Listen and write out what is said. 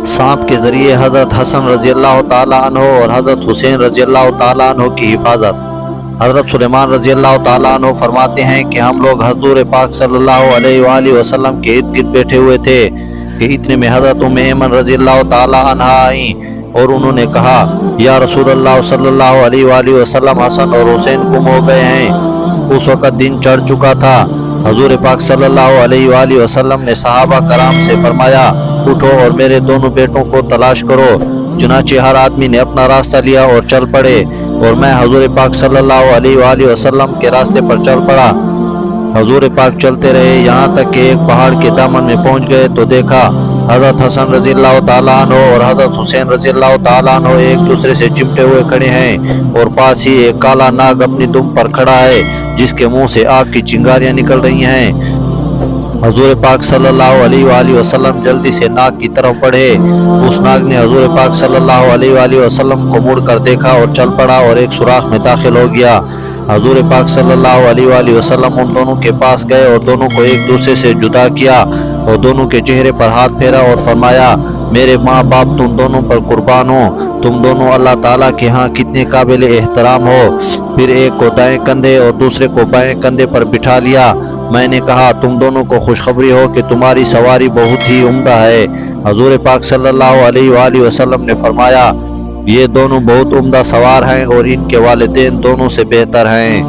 सांप के ज़रिए हज़रत हसन रज़ी अल्लाह ताला अन्हो और हज़रत हुसैन रज़ी अल्लाह ताला अन्हो की हिफाजत। हज़रत सुलेमान रज़ी अल्लाह ताला अन्हो फरमाते हैं कि हम लोग हज़ूर पाक सल्लल्लाहु अलैहि वसल्लम के इर्द गिर्द बैठे हुए थे कि इतने में हज़रत उम्मे ऐमन रज़ी अल्लाह ताला अन्हा आईं और उन्होंने कहा, या रसूल अल्लाह सल्लल्लाहु अलैहि वसल्लम, हसन और हुसैन गुम हो गए हैं। उस वक़्त दिन चढ़ चुका था। हज़ूर पाक सल्लल्लाहु अलैहि वसल्लम ने सहाबा कराम से फरमाया, उठो और मेरे दोनों बेटों को तलाश करो। चुनाचे हर आदमी ने अपना रास्ता लिया और चल पड़े और मैं हज़ूर पाक सल्लल्लाहु अलैहि वसल्लम के रास्ते पर चल पड़ा। हज़ूर पाक चलते रहे यहाँ तक कि एक पहाड़ के दामन में पहुँच गए तो देखा हज़रत हसन रज़ी अल्लाह ताला अन्हो और हज़रत हुसैन रज़ी अल्लाह ताला अन्हो एक दूसरे से चिमटे हुए खड़े हैं और पास ही एक काला नाग अपनी दुम पर खड़ा है जिसके मुंह से आग की चिंगारियां निकल रही हैं। हज़ूर पाक सल्लल्लाहु अलैहि वसल्लम जल्दी से नाग की तरफ बढ़े। उस नाग ने हज़ूर पाक सल्लल्लाहु अलैहि वसल्लम को मुड़ कर देखा और चल पड़ा और एक सुराख में दाखिल हो गया। हज़ूर पाक सल्लल्लाहु अलैहि वसल्लम उन दोनों के पास गए और दोनों को एक दूसरे से जुदा किया और दोनों के चेहरे पर हाथ फेरा और फरमाया, मेरे माँ बाप तुम दोनों पर कुर्बान हो, तुम दोनों अल्लाह ताला के यहाँ कितने काबिल एहतराम हो। फिर एक को दाएं कंधे और दूसरे को बाएं कंधे पर बिठा लिया। मैंने कहा, तुम दोनों को खुशखबरी हो कि तुम्हारी सवारी बहुत ही उम्दा है। हज़ूर पाक सल्लल्लाहु अलैहि वसल्लम ने फरमाया, ये दोनों बहुत उम्दा सवार हैं और इनके वालिदैन दोनों से बेहतर हैं।